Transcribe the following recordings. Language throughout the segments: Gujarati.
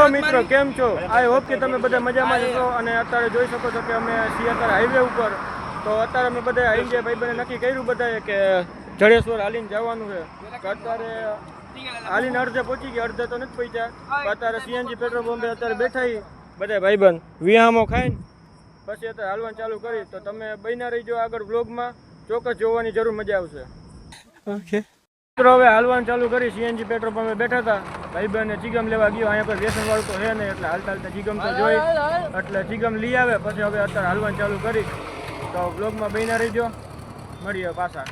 હેલો મિત્રો, કેમ છો? આઈ હોપ કે તમે બધા મજામાં છો. અને અત્યારે જોઈ શકો છો કે અમે છીએ અત્યારે હાઈવે ઉપર. તો અત્યારે અમે બધા આવીને ભાઈબંધે નક્કી કર્યું બધાએ કે જડેશ્વર હાલીને જવાનું છે. તો અત્યારે હાલીને અડધે પહોંચી ગયા, અડધે તો નથી પહોંચ્યા. અત્યારે સીએનજી પેટ્રોલ પંપે અત્યારે બેઠા બધા ભાઈબંધ વિહામો ખાઈને પછી અત્યારે હાલવાનું ચાલુ કરી. તો તમે બન્યા રહીજો આગળ વ્લોગમાં, ચોક્કસ જોવાની જરૂર મજા આવશે. ઓકે મિત્રો, હવે હાલવાનું ચાલુ કરી. સીએનજી પેટ્રોલ પંપે બેઠા હતા, ભાઈબંધને ચીગમ લેવા ગયો. અહીંયા પર વ્યસન વાળું તો છે નહીં, એટલે હાલતા હાલતા ચીગમ તો જોઈ, એટલે ચીગમ લઈ આવે. પછી હવે અત્યારે હાલવાનું ચાલુ કરી. તો બ્લોગમાં બન્યા રહીજો, મળીએ પાછા.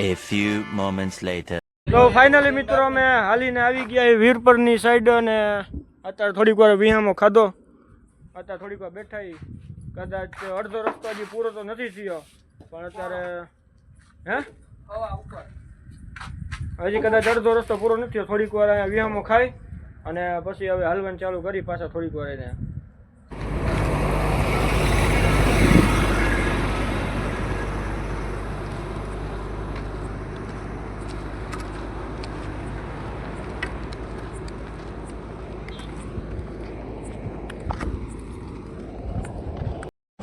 A few moments later. તો ફાઇનલી મિત્રો અમે હાલીને આવી ગયા વીરપરની સાઈડ, અને અત્યારે થોડીક વાર વિહામો ખાધો. અત્યારે થોડીક વાર બેઠા. કદાચ અડધો રસ્તો હજી પૂરો તો નથી થયો, પણ અત્યારે હજી કદાચ અડધો રસ્તો પૂરો નથી થયો. થોડીક વાર અહીંયા વિહામો ખાઈ અને પછી હવે હાલવાનું ચાલુ કરી પાછા થોડીક વાર એને.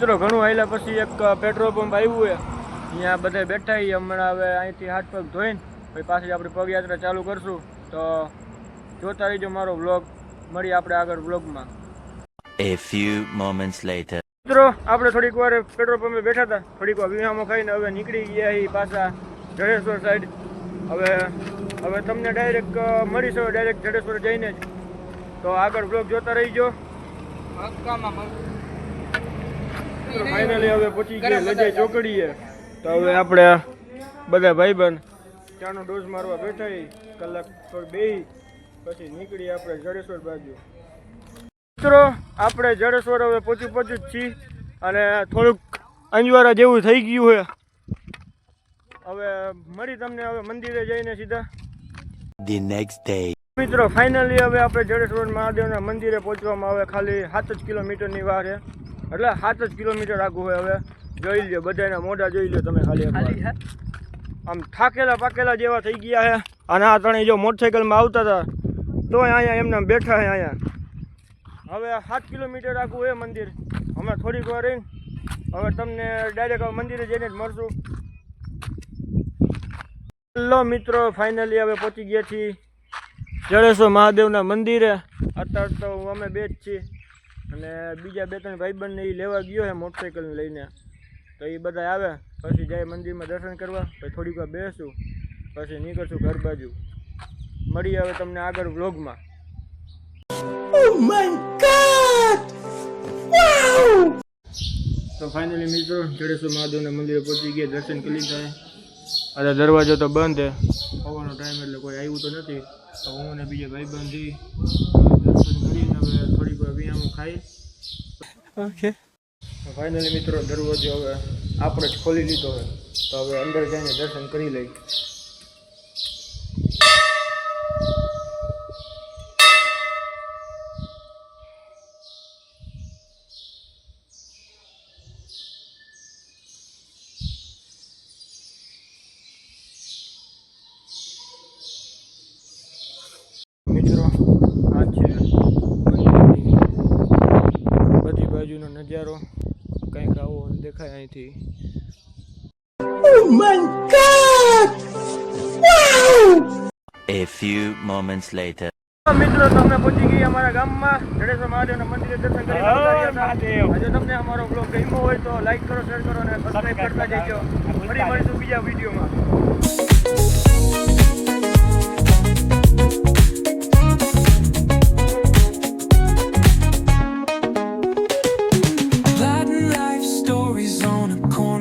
મિત્રો ઘણું હાલ્યા પછી એક પેટ્રોલ પંપ આવ્યું છે, અહીંયા બધા બેઠા. હમણાં હવે અહીંથી હાથ પગ ધોઈને પછી પાછી આપણી પગયાત્રા ચાલુ કરશું. તો જોતા રહીજો મારો વ્લોગ, મળીએ આપણે આગળ વ્લોગમાં. A few moments later. મિત્રો આપણે થોડીક વાર પેટ્રોલ પંપે બેઠા હતા, થોડીક વાર વિહામો ખાઈને હવે નીકળી ગયા પાછા જડેશ્વર સાઈડ. હવે તમને ડાયરેક્ટ મળીશું ડાયરેક્ટ જડેશ્વર જઈને જ. તો આગળ વ્લોગ જોતા રહીજો. ફાઇનલી હવે પહોંચી ગયા લજાઈ ચોકડીએ. તો હવે આપણે બધા ભાઈબંધ ચાનો ડોઝ મારવા બેઠા, કલાક થોડી બેહી પછી નીકળી આપણે જડેશ્વર બાજુ. મિત્રો આપણે જડેશ્વર હવે પહોંચ્યું જ છીએ, અને થોડુંક અંજવારા જેવું થઈ ગયું છે. હવે મળી તમને હવે મંદિરે જઈને સીધા. The next day. મિત્રો ફાઇનલી હવે આપણે જડેશ્વર મહાદેવના મંદિરે પહોંચવામાં આવે ખાલી 7 જ કિલોમીટરની વાર છે, એટલે 7 જ કિલોમીટર આગું હોય. હવે જોઈ લ્યો, બધાના મોઢા જોઈ લ્યો તમે ખાલી. આમ થાકેલા પાકેલા જેવા થઈ ગયા છે. અને આ ત્રણેય જો મોટરસાઇકલમાં આવતા હતા તો અહીંયા એમને બેઠા છે અહીંયા. હવે 7 કિલોમીટર આગું હોય મંદિર. હમણાં થોડીક વાર રહીને હવે તમને ડાયરેક્ટ મંદિરે જઈને જ મળશું. હેલો મિત્રો, ફાઇનલી હવે પહોંચી ગયા છીએ જડેશ્વર મહાદેવના મંદિરે. અત્યારે તો અમે બે જ છીએ, અને બીજા 2-3 ભાઈબંધને એ લેવા ગયો છે મોટરસાઇકલને લઈને. તો એ બધા આવે પછી જાય મંદિરમાં દર્શન કરવા, પછી થોડીક વાર બેસું પછી નીકળશું ઘર બાજુ. મળીએ હવે તમને આગળ વ્લોગમાં. તો ફાઇનલી મિત્રો જડેશ્વર મહાદેવના મંદિરે પહોંચી ગયા, દર્શન કરી લીધા. આજે દરવાજો તો બંધ છે, સવારનો ટાઈમ એટલે કોઈ આવ્યું તો નથી. તો હું અને બીજા ભાઈબંધ દર્શન કરીને હવે થોડીક વાર વિહામો ખાઈ. ઓકે ફાઇનલી મિત્રો દરવાજો હવે આપણે જ ખોલી લીધો હોય, તો હવે અંદર જઈને દર્શન કરી લઈ. મિત્રો આ છે બધી બાજુનો નજારો, કંઈક આવો દેખાય અહીંથી. A few moments later. મિત્રો તમે પહોંચી ગયા અમારા ગામમાં, જડેશ્વર મહાદેવના મંદિરે દર્શન કરી. જો તમને અમારો બ્લોગ ગમ્યો હોય તો લાઈક કરો, શેર કરો અને સબસ્ક્રાઈબ કરતા જજો. ફરી મળીશું બીજા વિડીયોમાં.